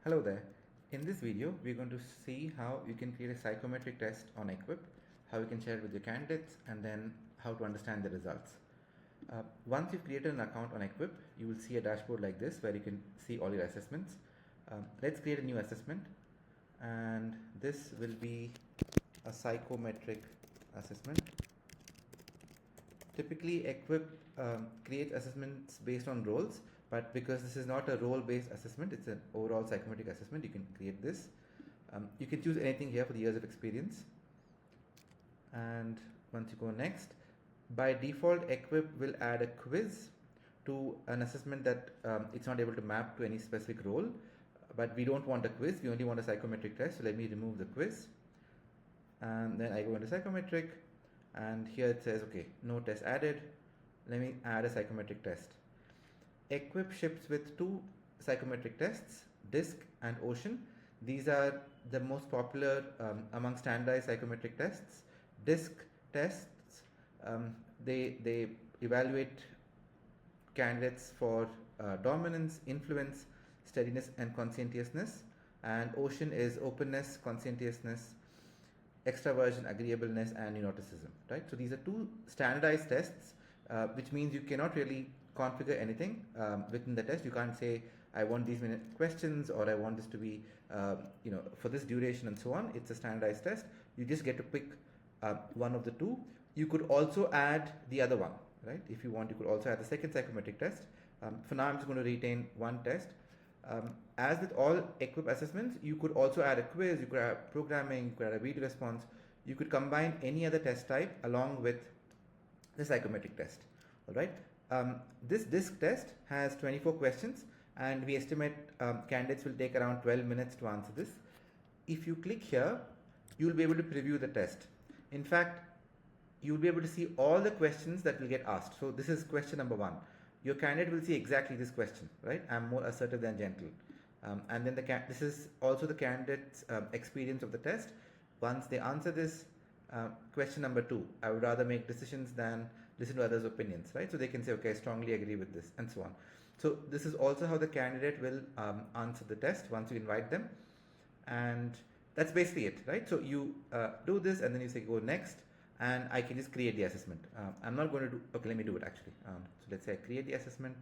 Hello there. In this video, we're going to see how you can create a psychometric test on Equip, how you can share it with your candidates, and then how to understand the results. Once you've created an account on Equip, you will see a dashboard like this where you can see all your assessments. Let's create a new assessment, and this will be a psychometric assessment. Typically, Equip creates assessments based on roles, but because this is not a role-based assessment, it's an overall psychometric assessment, you can create this. You can choose anything here for the years of experience. And once you go next, by default, Equip will add a quiz to an assessment that it's not able to map to any specific role, but we don't want a quiz, we only want a psychometric test. So let me remove the quiz. And then I go into psychometric, and here it says, okay, no test added. Let me add a psychometric test. Equip ships with two psychometric tests, DISC and Ocean. These are the most popular among standardized psychometric tests. DISC tests, they evaluate candidates for dominance, influence, steadiness, and conscientiousness. And Ocean is openness, conscientiousness, extraversion, agreeableness, and neuroticism, right? So these are two standardized tests, which means you cannot really configure anything within the test. You can't say, I want these many questions, or I want this to be, for this duration and so on. It's a standardized test. You just get to pick one of the two. You could also add the other one, right? If you want, you could also add the second psychometric test. For now, I'm just going to retain one test. As with all Equip assessments, you could also add a quiz, you could add programming, you could add a video response, you could combine any other test type along with the psychometric test. All right. This DISC test has 24 questions, and we estimate candidates will take around 12 minutes to answer this. If you click here, you'll be able to preview the test. In fact, you'll be able to see all the questions that will get asked. So this is question number 1. Your candidate will see exactly this question, right? I'm more assertive than gentle. And then this is also the candidate's experience of the test. Once they answer this, question number 2, I would rather make decisions than listen to others' opinions, right? So they can say, okay, I strongly agree with this, and so on. So this is also how the candidate will answer the test once you invite them. And that's basically it, right? So you do this, and then you say go next, and I can just create the assessment. I'm not going to do, okay, let me do it actually. So let's say I create the assessment.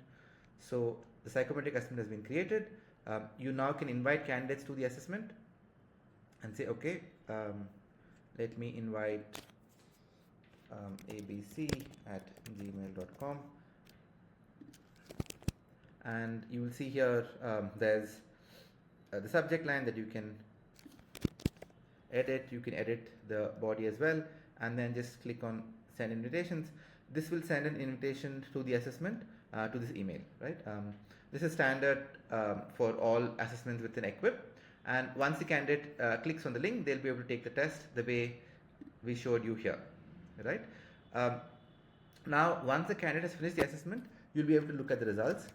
So the psychometric assessment has been created. You now can invite candidates to the assessment and say, okay, let me invite abc@gmail.com. And you will see here there's the subject line that you can edit. You can edit the body as well, and then just click on send invitations. This will send an invitation to the assessment to this email, right? This is standard for all assessments within Equip. And once the candidate clicks on the link, they'll be able to take the test the way we showed you here, right? Now, once the candidate has finished the assessment, you'll be able to look at the results.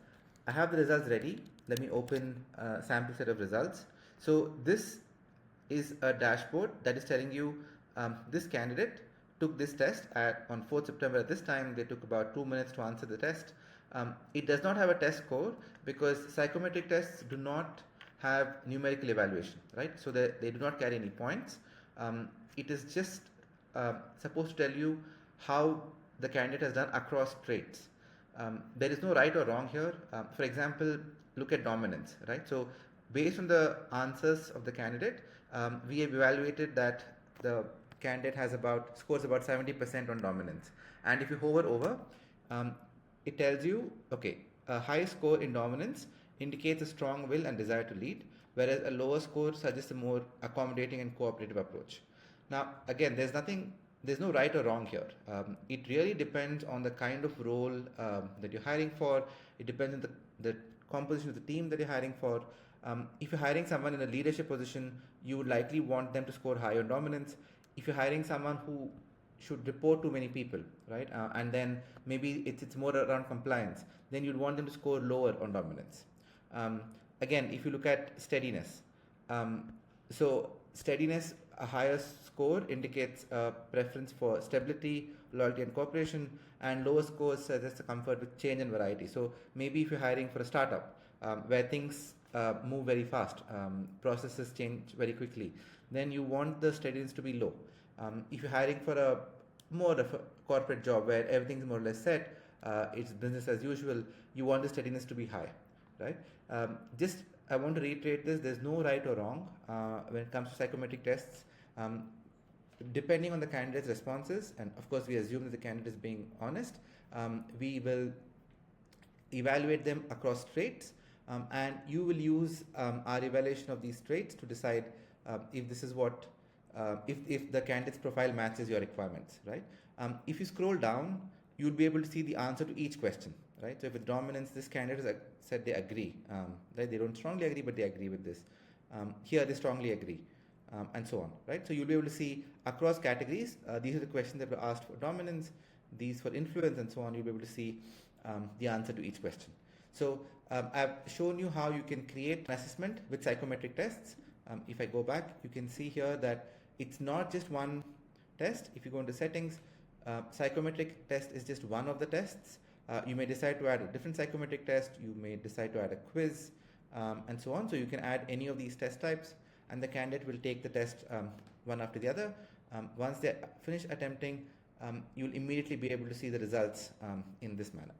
I have the results ready. Let me open a sample set of results. So this is a dashboard that is telling you this candidate took this test on 4th September. At this time, they took about 2 minutes to answer the test. It does not have a test score because psychometric tests do not have numerical evaluation, right? So they do not carry any points. It is just supposed to tell you how the candidate has done across traits. There is no right or wrong here. For example, look at dominance, right? So based on the answers of the candidate, we have evaluated that the candidate scores about 70% on dominance. And if you hover over, it tells you, okay, a high score in dominance indicates a strong will and desire to lead, whereas a lower score suggests a more accommodating and cooperative approach. Now, again, there's no right or wrong here. It really depends on the kind of role that you're hiring for. It depends on the composition of the team that you're hiring for. If you're hiring someone in a leadership position, you would likely want them to score high on dominance. If you're hiring someone who should report to many people, right? And then maybe it's more around compliance, then you'd want them to score lower on dominance. Again, if you look at steadiness, so steadiness, a higher score indicates a preference for stability, loyalty, and cooperation, and lower scores suggest a comfort with change and variety. So maybe if you're hiring for a startup where things move very fast. Processes change very quickly. Then you want the steadiness to be low. If you're hiring for a more of a corporate job where everything's more or less set, it's business as usual, you want the steadiness to be high, right? Just I want to reiterate this: there's no right or wrong when it comes to psychometric tests. Depending on the candidate's responses, and of course we assume that the candidate is being honest, we will evaluate them across traits, and you will use our evaluation of these traits to decide if this is what if the candidate's profile matches your requirements, right? If you scroll down, you'll be able to see the answer to each question, right? So if it's dominance, this candidate has said they agree, right? They don't strongly agree, but they agree with this. Here they strongly agree, and so on, right? So you'll be able to see across categories, these are the questions that were asked for dominance, these for influence, and so on. You'll be able to see the answer to each question. So I've shown you how you can create an assessment with psychometric tests. If I go back, you can see here that it's not just one test. If you go into settings, psychometric test is just one of the tests. You may decide to add a different psychometric test. You may decide to add a quiz, and so on. So you can add any of these test types, and the candidate will take the test one after the other. Once they finish attempting, you'll immediately be able to see the results in this manner.